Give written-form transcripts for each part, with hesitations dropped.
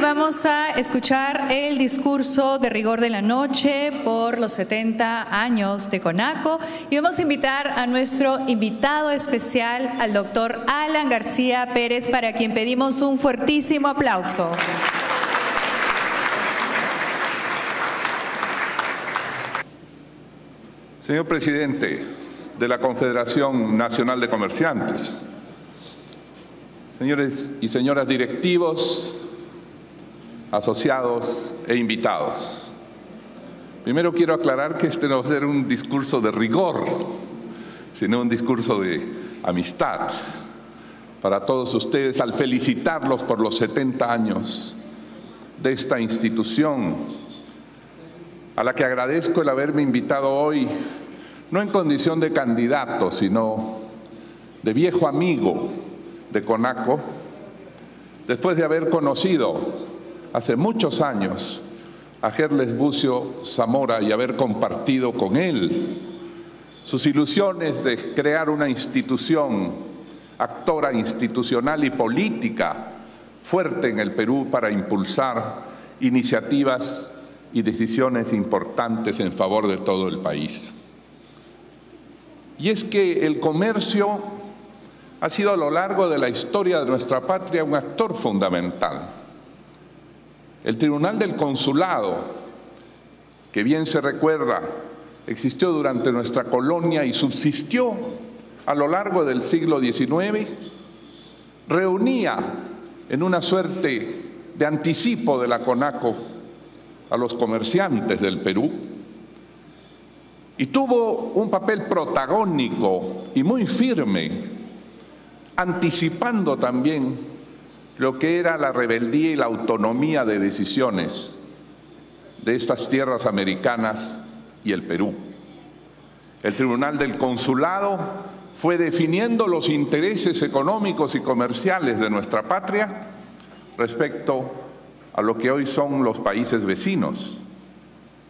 vamos a escuchar el discurso de rigor de la noche por los 70 años de CONACO y vamos a invitar a nuestro invitado especial, al doctor Alan García Pérez, para quien pedimos un fuertísimo aplauso. Señor presidente de la Confederación Nacional de Comerciantes, señores y señoras directivos, asociados e invitados. Primero quiero aclarar que este no va a ser un discurso de rigor, sino un discurso de amistad para todos ustedes al felicitarlos por los 70 años de esta institución, a la que agradezco el haberme invitado hoy, no en condición de candidato, sino de viejo amigo de CONACO, después de haber conocido hace muchos años a Gerles Bucio Zamora y haber compartido con él sus ilusiones de crear una institución, actora institucional y política fuerte en el Perú para impulsar iniciativas y decisiones importantes en favor de todo el país. Y es que el comercio ha sido a lo largo de la historia de nuestra patria un actor fundamental. El Tribunal del Consulado, que bien se recuerda, existió durante nuestra colonia y subsistió a lo largo del siglo XIX, reunía en una suerte de anticipo de la CONACO a los comerciantes del Perú y tuvo un papel protagónico y muy firme, anticipando también lo que era la rebeldía y la autonomía de decisiones de estas tierras americanas y el Perú. El Tribunal del Consulado fue definiendo los intereses económicos y comerciales de nuestra patria respecto a lo que hoy son los países vecinos.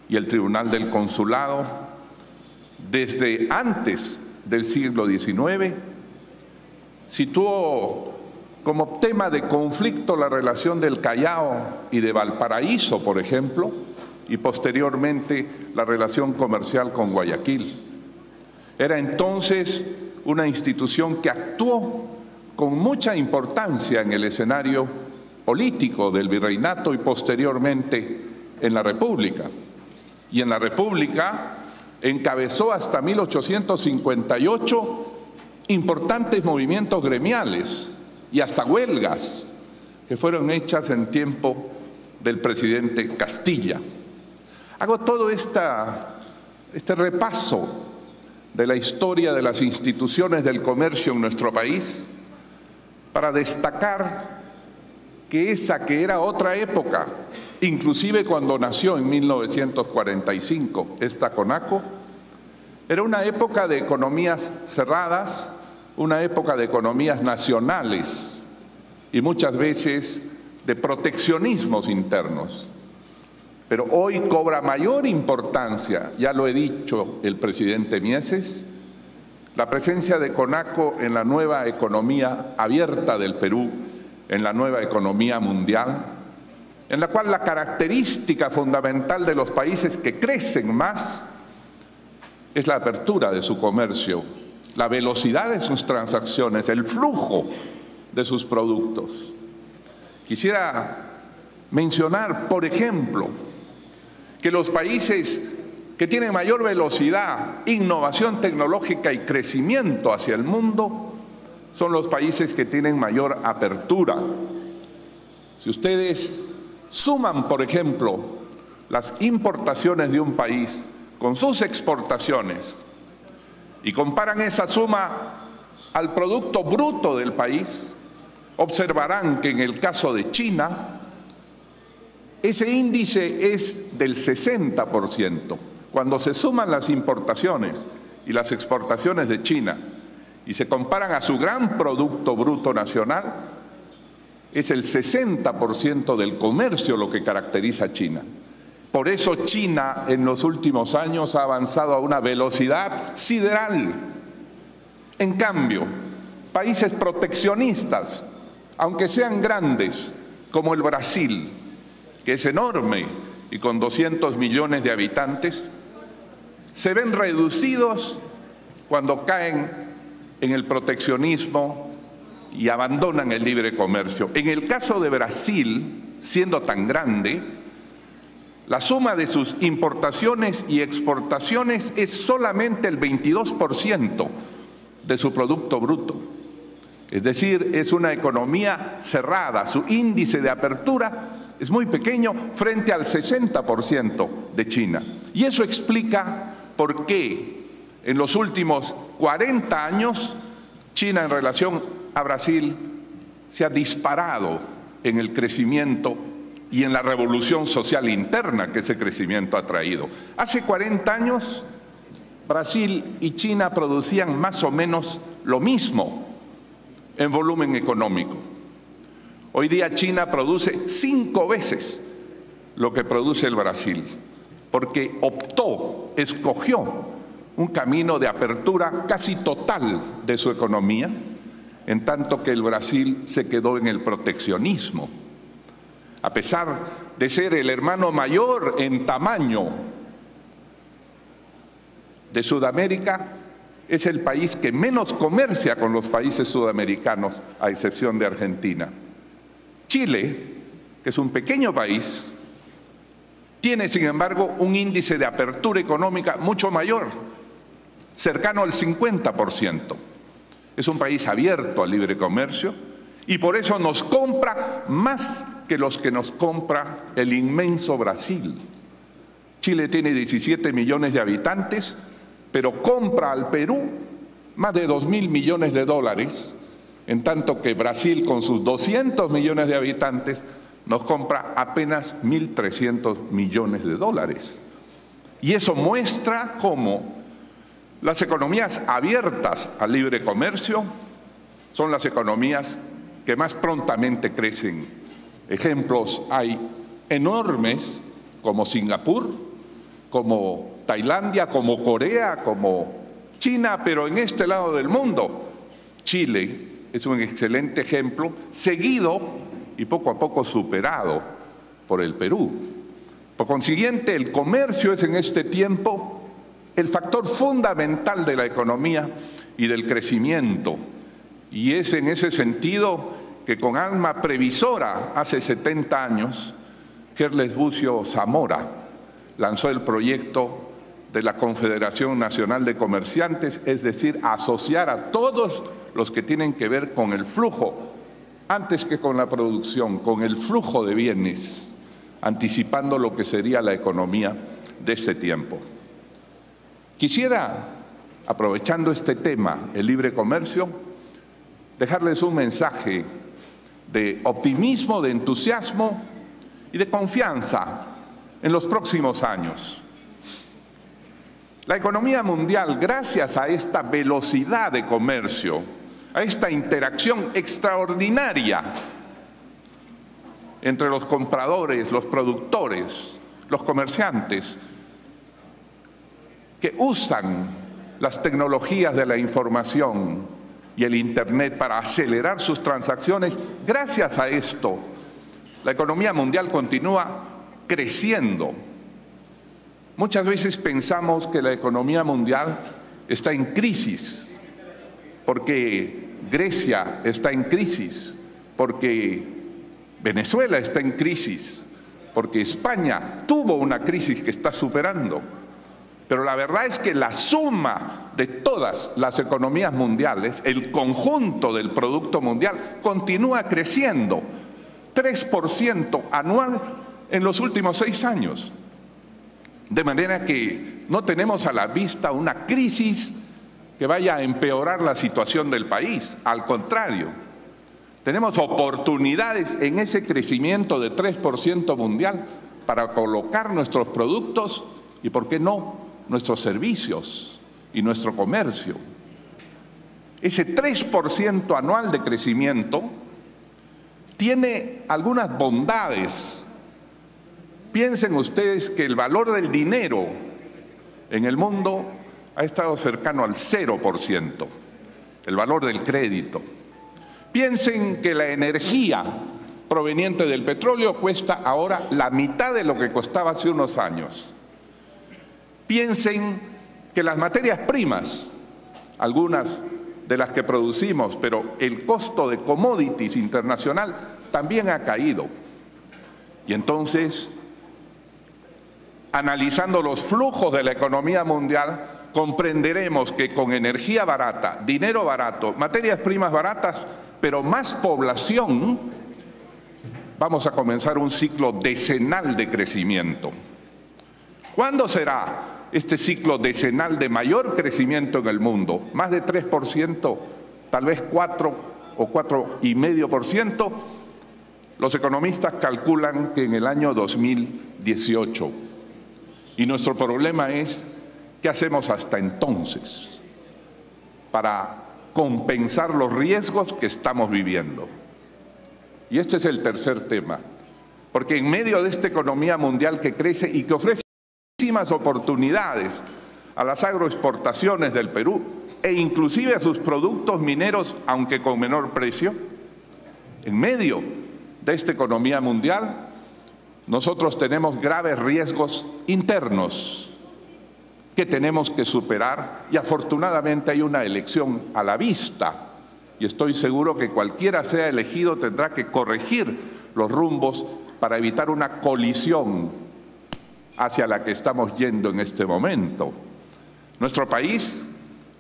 Y el Tribunal del Consulado, desde antes del siglo XIX, situó como tema de conflicto la relación del Callao y de Valparaíso, por ejemplo, y posteriormente la relación comercial con Guayaquil. Era entonces una institución que actuó con mucha importancia en el escenario político del virreinato y posteriormente en la República. Y en la República encabezó hasta 1858 importantes movimientos gremiales y hasta huelgas que fueron hechas en tiempo del presidente Castilla. Hago todo este repaso de la historia de las instituciones del comercio en nuestro país para destacar que esa que era otra época, inclusive cuando nació en 1945 esta CONACO, era una época de economías cerradas, una época de economías nacionales y muchas veces de proteccionismos internos. Pero hoy cobra mayor importancia, ya lo he dicho el presidente Mieses, la presencia de CONACO en la nueva economía abierta del Perú, en la nueva economía mundial, en la cual la característica fundamental de los países que crecen más es la apertura de su comercio, la velocidad de sus transacciones, el flujo de sus productos. Quisiera mencionar, por ejemplo, que los países que tienen mayor velocidad, innovación tecnológica y crecimiento hacia el mundo son los países que tienen mayor apertura. Si ustedes suman, por ejemplo, las importaciones de un país con sus exportaciones y comparan esa suma al Producto Bruto del país, observarán que en el caso de China, ese índice es del 60%. Cuando se suman las importaciones y las exportaciones de China y se comparan a su gran Producto Bruto Nacional, es el 60% del comercio lo que caracteriza a China. Por eso China en los últimos años ha avanzado a una velocidad sideral. En cambio, países proteccionistas, aunque sean grandes, como el Brasil, que es enorme y con 200 millones de habitantes, se ven reducidos cuando caen en el proteccionismo y abandonan el libre comercio. En el caso de Brasil, siendo tan grande, la suma de sus importaciones y exportaciones es solamente el 22% de su Producto Bruto. Es decir, es una economía cerrada. Su índice de apertura es muy pequeño frente al 60% de China. Y eso explica por qué en los últimos 40 años China en relación a Brasil se ha disparado en el crecimiento y en la revolución social interna que ese crecimiento ha traído. Hace 40 años, Brasil y China producían más o menos lo mismo en volumen económico. Hoy día China produce 5 veces lo que produce el Brasil, porque escogió un camino de apertura casi total de su economía, en tanto que el Brasil se quedó en el proteccionismo. A pesar de ser el hermano mayor en tamaño de Sudamérica, es el país que menos comercia con los países sudamericanos, a excepción de Argentina. Chile, que es un pequeño país, tiene, sin embargo, un índice de apertura económica mucho mayor, cercano al 50%. Es un país abierto al libre comercio y por eso nos compra más que los que nos compra el inmenso Brasil. Chile tiene 17 millones de habitantes, pero compra al Perú más de 2.000 millones de dólares, en tanto que Brasil, con sus 200 millones de habitantes, nos compra apenas 1.300 millones de dólares. Y eso muestra cómo las economías abiertas al libre comercio son las economías que más prontamente crecen. Ejemplos hay enormes, como Singapur, como Tailandia, como Corea, como China, pero en este lado del mundo, Chile es un excelente ejemplo, seguido y poco a poco superado por el Perú. Por consiguiente, el comercio es en este tiempo el factor fundamental de la economía y del crecimiento. Y es en ese sentido que con alma previsora, hace 70 años, Carles Bucio Zamora lanzó el proyecto de la Confederación Nacional de Comerciantes, es decir, asociar a todos los que tienen que ver con el flujo, antes que con la producción, con el flujo de bienes, anticipando lo que sería la economía de este tiempo. Quisiera, aprovechando este tema, el libre comercio, dejarles un mensaje de optimismo, de entusiasmo y de confianza en los próximos años. La economía mundial, gracias a esta velocidad de comercio, a esta interacción extraordinaria entre los compradores, los productores, los comerciantes, que usan las tecnologías de la información y el Internet para acelerar sus transacciones, gracias a esto, la economía mundial continúa creciendo. Muchas veces pensamos que la economía mundial está en crisis, porque Grecia está en crisis, porque Venezuela está en crisis, porque España tuvo una crisis que está superando. Pero la verdad es que la suma de todas las economías mundiales, el conjunto del Producto Mundial, continúa creciendo 3% anual en los últimos 6 años. De manera que no tenemos a la vista una crisis que vaya a empeorar la situación del país. Al contrario, tenemos oportunidades en ese crecimiento de 3% mundial para colocar nuestros productos y, ¿por qué no?, nuestros servicios y nuestro comercio. Ese 3% anual de crecimiento tiene algunas bondades. Piensen ustedes que el valor del dinero en el mundo ha estado cercano al 0%, el valor del crédito. Piensen que la energía proveniente del petróleo cuesta ahora la mitad de lo que costaba hace unos años. Piensen que las materias primas, algunas de las que producimos, pero el costo de commodities internacional también ha caído. Y entonces, analizando los flujos de la economía mundial, comprenderemos que con energía barata, dinero barato, materias primas baratas, pero más población, vamos a comenzar un ciclo decenal de crecimiento. ¿Cuándo será este ciclo decenal de mayor crecimiento en el mundo? Más de 3%, tal vez 4 o 4,5%. Los economistas calculan que en el año 2018. Y nuestro problema es, ¿qué hacemos hasta entonces para compensar los riesgos que estamos viviendo? Y este es el tercer tema, porque en medio de esta economía mundial que crece y que ofrece muchísimas oportunidades a las agroexportaciones del Perú e inclusive a sus productos mineros, aunque con menor precio, en medio de esta economía mundial, nosotros tenemos graves riesgos internos que tenemos que superar y afortunadamente hay una elección a la vista y estoy seguro que cualquiera sea elegido tendrá que corregir los rumbos para evitar una colisión hacia la que estamos yendo en este momento. Nuestro país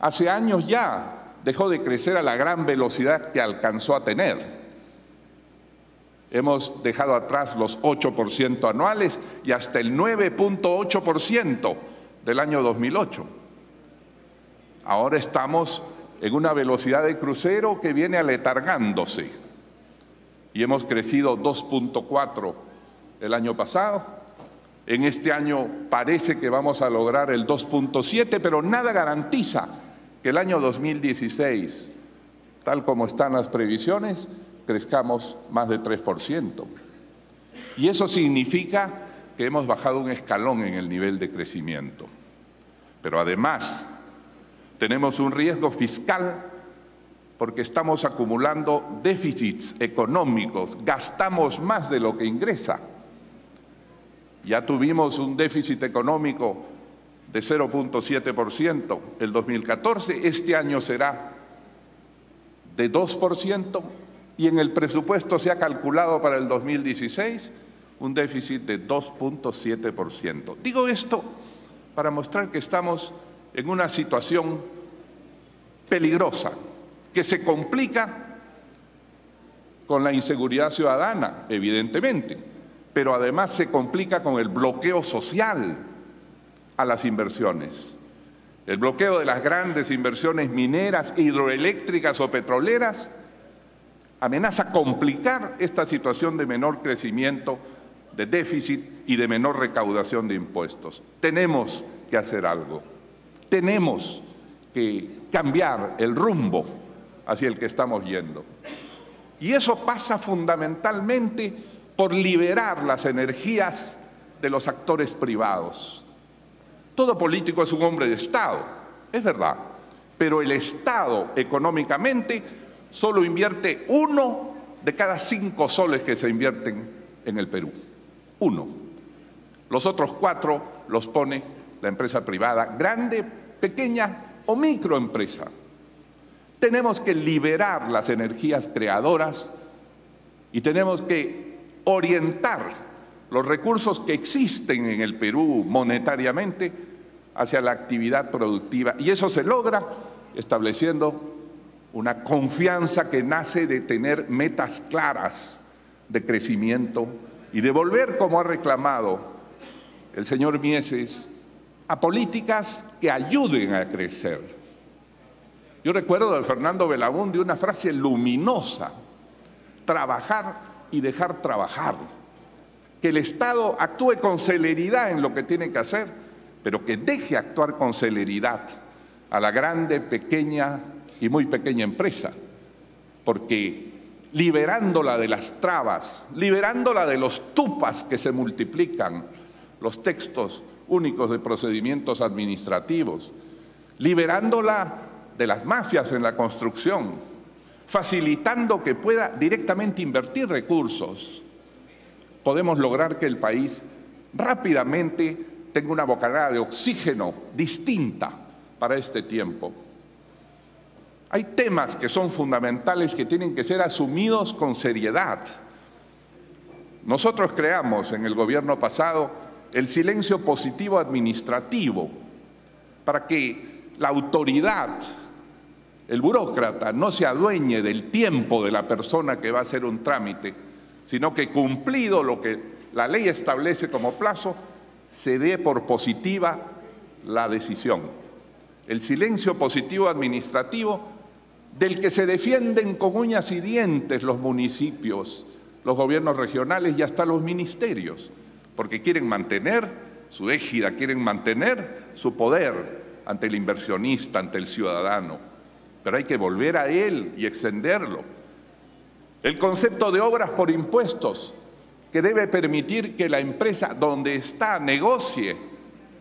hace años ya dejó de crecer a la gran velocidad que alcanzó a tener. Hemos dejado atrás los 8% anuales y hasta el 9,8% del año 2008. Ahora estamos en una velocidad de crucero que viene aletargándose y hemos crecido 2,4 el año pasado. En este año parece que vamos a lograr el 2,7, pero nada garantiza que el año 2016, tal como están las previsiones, crezcamos más de 3%. Y eso significa que hemos bajado un escalón en el nivel de crecimiento. Pero además, tenemos un riesgo fiscal porque estamos acumulando déficits económicos, gastamos más de lo que ingresa. Ya tuvimos un déficit económico de 0,7% el 2014, este año será de 2%, y en el presupuesto se ha calculado para el 2016 un déficit de 2,7%. Digo esto para mostrar que estamos en una situación peligrosa, que se complica con la inseguridad ciudadana, evidentemente, pero además se complica con el bloqueo social a las inversiones. El bloqueo de las grandes inversiones mineras, hidroeléctricas o petroleras amenaza complicar esta situación de menor crecimiento, de déficit y de menor recaudación de impuestos. Tenemos que hacer algo. Tenemos que cambiar el rumbo hacia el que estamos yendo. Y eso pasa fundamentalmente por liberar las energías de los actores privados. Todo político es un hombre de Estado, es verdad, pero el Estado económicamente solo invierte 1 de cada 5 soles que se invierten en el Perú. 1. Los otros 4 los pone la empresa privada, grande, pequeña o microempresa. Tenemos que liberar las energías creadoras y tenemos que orientar los recursos que existen en el Perú monetariamente hacia la actividad productiva. Y eso se logra estableciendo una confianza que nace de tener metas claras de crecimiento y de volver, como ha reclamado el señor Mieses, a políticas que ayuden a crecer. Yo recuerdo de Fernando Belaúnde una frase luminosa: trabajar y dejar trabajar. Que el Estado actúe con celeridad en lo que tiene que hacer, pero que deje actuar con celeridad a la grande, pequeña y muy pequeña empresa, porque liberándola de las trabas, liberándola de los tupas que se multiplican, los textos únicos de procedimientos administrativos, liberándola de las mafias en la construcción, facilitando que pueda directamente invertir recursos, podemos lograr que el país rápidamente tenga una bocanada de oxígeno distinta para este tiempo. Hay temas que son fundamentales que tienen que ser asumidos con seriedad. Nosotros creamos en el gobierno pasado el silencio positivo administrativo para que la autoridad, el burócrata, no se adueñe del tiempo de la persona que va a hacer un trámite, sino que cumplido lo que la ley establece como plazo, se dé por positiva la decisión. El silencio positivo administrativo del que se defienden con uñas y dientes los municipios, los gobiernos regionales y hasta los ministerios, porque quieren mantener su égida, quieren mantener su poder ante el inversionista, ante el ciudadano. Pero hay que volver a él y extenderlo. El concepto de obras por impuestos, que debe permitir que la empresa donde está negocie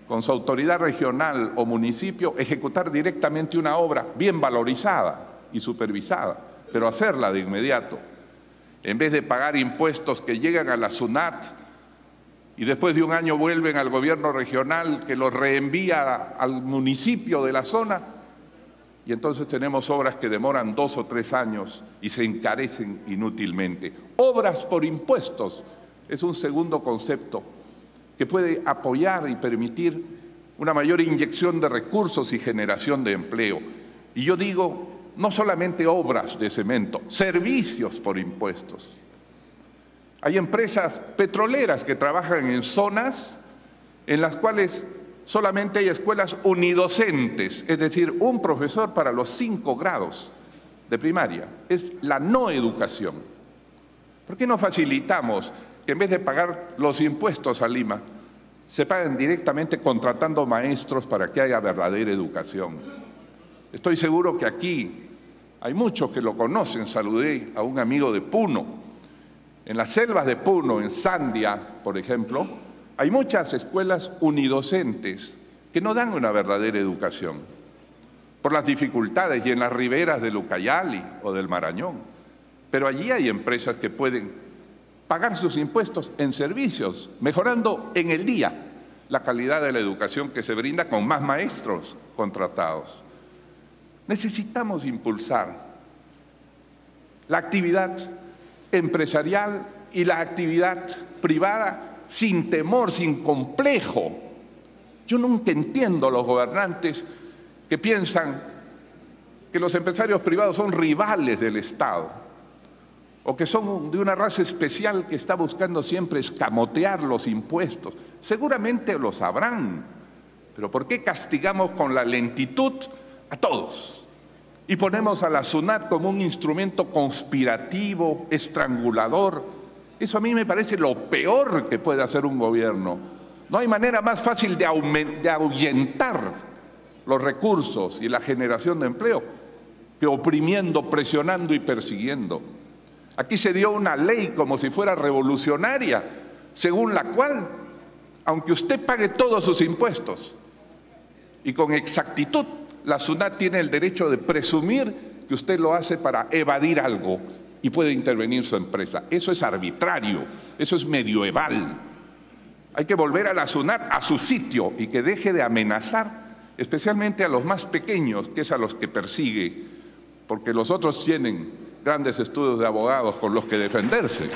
con su autoridad regional o municipio, ejecutar directamente una obra bien valorizada y supervisada, pero hacerla de inmediato, en vez de pagar impuestos que llegan a la SUNAT y después de un año vuelven al gobierno regional que los reenvía al municipio de la zona, y entonces tenemos obras que demoran 2 o 3 años y se encarecen inútilmente. Obras por impuestos es un segundo concepto que puede apoyar y permitir una mayor inyección de recursos y generación de empleo. Y yo digo, no solamente obras de cemento, servicios por impuestos. Hay empresas petroleras que trabajan en zonas en las cuales solamente hay escuelas unidocentes, es decir, un profesor para los 5 grados de primaria. Es la no educación. ¿Por qué no facilitamos que en vez de pagar los impuestos a Lima, se paguen directamente contratando maestros para que haya verdadera educación? Estoy seguro que aquí hay muchos que lo conocen. Saludé a un amigo de Puno. En las selvas de Puno, en Sandia, por ejemplo, hay muchas escuelas unidocentes que no dan una verdadera educación por las dificultades, y en las riberas del Ucayali o del Marañón. Pero allí hay empresas que pueden pagar sus impuestos en servicios, mejorando en el día la calidad de la educación que se brinda con más maestros contratados. Necesitamos impulsar la actividad empresarial y la actividad privada sin temor, sin complejo. Yo nunca entiendo a los gobernantes que piensan que los empresarios privados son rivales del Estado o que son de una raza especial que está buscando siempre escamotear los impuestos. Seguramente lo sabrán, pero ¿por qué castigamos con la lentitud a todos y ponemos a la SUNAT como un instrumento conspirativo, estrangulador? Eso a mí me parece lo peor que puede hacer un gobierno. No hay manera más fácil de ahuyentar los recursos y la generación de empleo que oprimiendo, presionando y persiguiendo. Aquí se dio una ley como si fuera revolucionaria, según la cual, aunque usted pague todos sus impuestos y con exactitud, la SUNAT tiene el derecho de presumir que usted lo hace para evadir algo y puede intervenir su empresa. Eso es arbitrario, eso es medioeval. Hay que volver a la SUNAT a su sitio y que deje de amenazar, especialmente a los más pequeños, que es a los que persigue, porque los otros tienen grandes estudios de abogados con los que defenderse.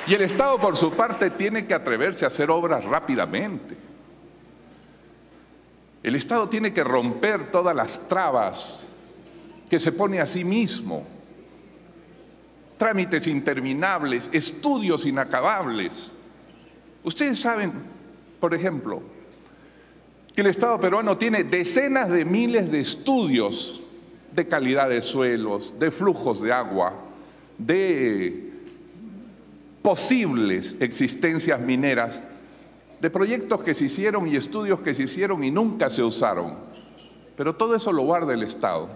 Y el Estado, por su parte, tiene que atreverse a hacer obras rápidamente. El Estado tiene que romper todas las trabas que se pone a sí mismo. Trámites interminables, estudios inacabables. Ustedes saben, por ejemplo, que el Estado peruano tiene decenas de miles de estudios de calidad de suelos, de flujos de agua, de posibles existencias mineras, de proyectos que se hicieron y estudios que se hicieron y nunca se usaron. Pero todo eso lo guarda el Estado.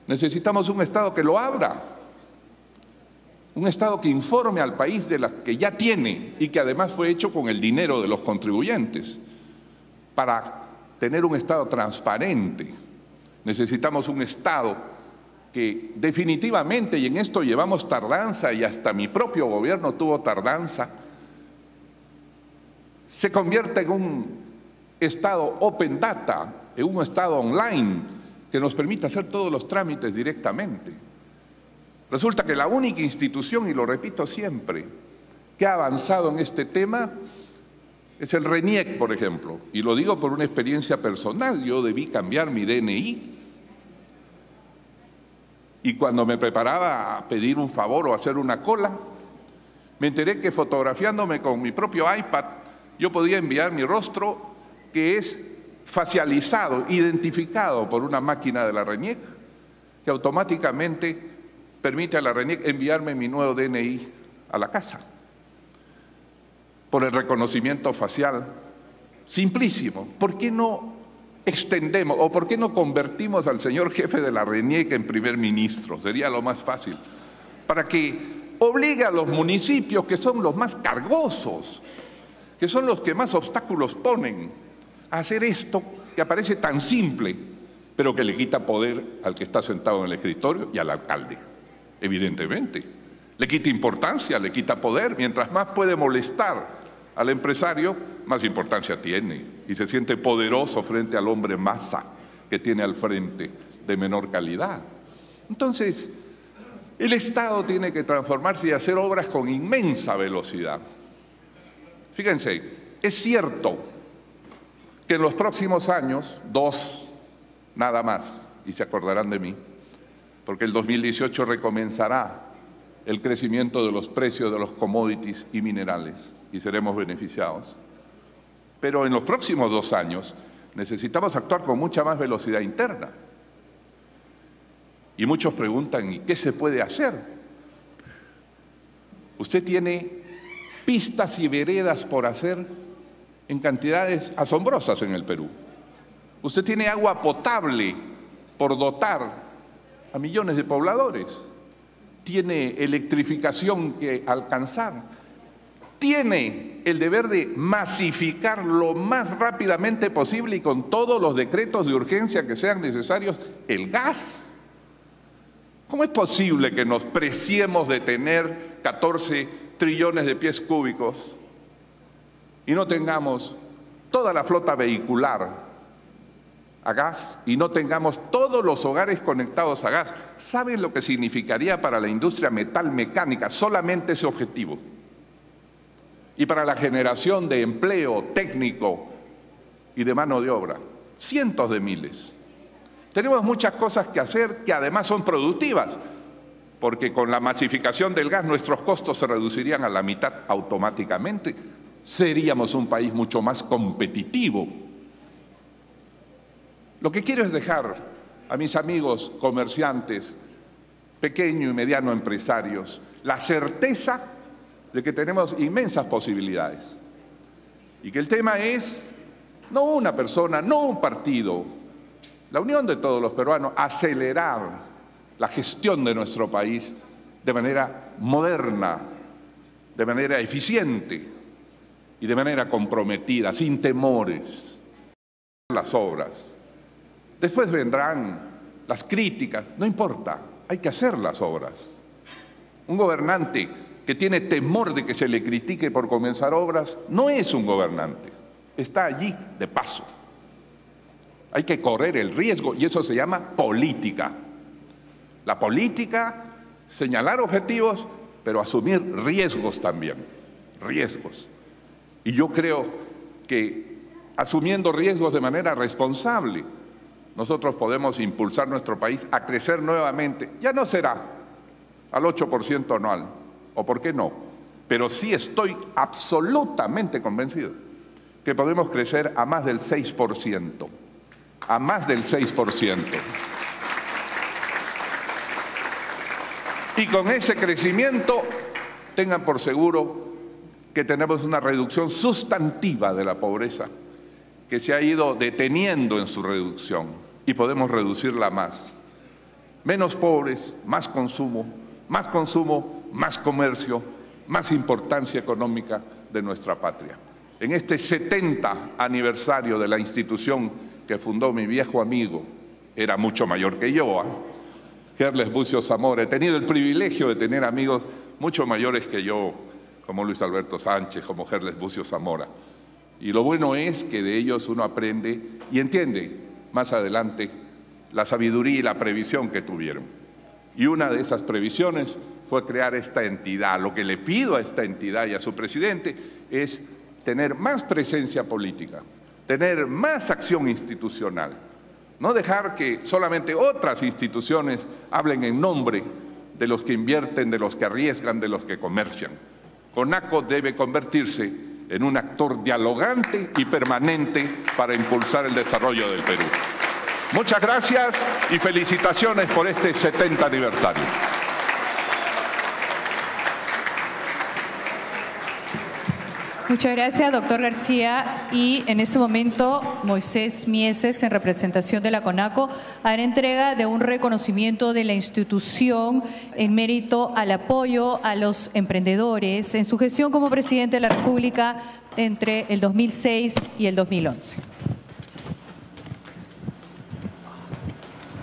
Necesitamos un Estado que lo abra, un Estado que informe al país de las que ya tiene y que además fue hecho con el dinero de los contribuyentes. para tener un Estado transparente. Necesitamos un Estado que definitivamente, y en esto llevamos tardanza, y hasta mi propio gobierno tuvo tardanza, se convierta en un Estado open data, en un Estado online, que nos permita hacer todos los trámites directamente. Resulta que la única institución, y lo repito siempre, que ha avanzado en este tema es el RENIEC, por ejemplo, y lo digo por una experiencia personal. Yo debí cambiar mi DNI, y cuando me preparaba a pedir un favor o hacer una cola, me enteré que fotografiándome con mi propio iPad, yo podía enviar mi rostro, que es facializado, identificado por una máquina de la RENIEC, que automáticamente permite a la RENIEC enviarme mi nuevo DNI a la casa, por el reconocimiento facial. Simplísimo. ¿Por qué no extendemos o por qué no convertimos al señor jefe de la RENIEC en primer ministro? Sería lo más fácil, para que obligue a los municipios, que son los más cargosos, que son los que más obstáculos ponen, a hacer esto que parece tan simple, pero que le quita poder al que está sentado en el escritorio y al alcalde, evidentemente. Le quita importancia, le quita poder. Mientras más puede molestar al empresario, más importancia tiene, y se siente poderoso frente al hombre masa que tiene al frente, de menor calidad. Entonces, el Estado tiene que transformarse y hacer obras con inmensa velocidad. Fíjense, es cierto que en los próximos años, 2 nada más, y se acordarán de mí, porque el 2018 recomenzará el crecimiento de los precios de los commodities y minerales, y seremos beneficiados. Pero en los próximos 2 años necesitamos actuar con mucha más velocidad interna. Y muchos preguntan, ¿y qué se puede hacer? Usted tiene pistas y veredas por hacer en cantidades asombrosas en el Perú. Usted tiene agua potable por dotar a millones de pobladores. Tiene electrificación que alcanzar. Tiene el deber de masificar lo más rápidamente posible y con todos los decretos de urgencia que sean necesarios el gas. ¿Cómo es posible que nos preciemos de tener 14 trillones de pies cúbicos y no tengamos toda la flota vehicular a gas y no tengamos todos los hogares conectados a gas? ¿Saben lo que significaría para la industria metalmecánica solamente ese objetivo? Y para la generación de empleo técnico y de mano de obra, cientos de miles. Tenemos muchas cosas que hacer que además son productivas, porque con la masificación del gas nuestros costos se reducirían a la mitad automáticamente. Seríamos un país mucho más competitivo. Lo que quiero es dejar a mis amigos comerciantes, pequeño y mediano empresarios, la certeza de que tenemos inmensas posibilidades y que el tema es no una persona, no un partido, la unión de todos los peruanos, acelerar la gestión de nuestro país de manera moderna, de manera eficiente y de manera comprometida, sin temores, las obras. Después vendrán las críticas, no importa, hay que hacer las obras. Un gobernante que tiene temor de que se le critique por comenzar obras no es un gobernante, está allí de paso. Hay que correr el riesgo y eso se llama política. La política, señalar objetivos, pero asumir riesgos también, riesgos. Y yo creo que asumiendo riesgos de manera responsable, nosotros podemos impulsar nuestro país a crecer nuevamente. Ya no será al 8% anual, o por qué no, pero sí estoy absolutamente convencido que podemos crecer a más del 6%, a más del 6%. Y con ese crecimiento, tengan por seguro que tenemos una reducción sustantiva de la pobreza, que se ha ido deteniendo en su reducción y podemos reducirla más. Menos pobres, más consumo, más comercio, más importancia económica de nuestra patria. en este 70 aniversario de la institución que fundó mi viejo amigo, era mucho mayor que yo, Gerles Bucio Zamora. He tenido el privilegio de tener amigos mucho mayores que yo, como Luis Alberto Sánchez, como Gerles Bucio Zamora. Y lo bueno es que de ellos uno aprende y entiende más adelante la sabiduría y la previsión que tuvieron. Y una de esas previsiones fue crear esta entidad. Lo que le pido a esta entidad y a su presidente es tener más presencia política, tener más acción institucional, no dejar que solamente otras instituciones hablen en nombre de los que invierten, de los que arriesgan, de los que comercian. CONACO debe convertirse en un actor dialogante y permanente para impulsar el desarrollo del Perú. Muchas gracias y felicitaciones por este 70 aniversario. Muchas gracias, doctor García. Y en este momento, Moisés Mieses, en representación de la CONACO, hará entrega de un reconocimiento de la institución en mérito al apoyo a los emprendedores en su gestión como presidente de la República entre el 2006 y el 2011.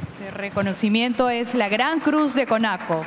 Este reconocimiento es la Gran Cruz de CONACO.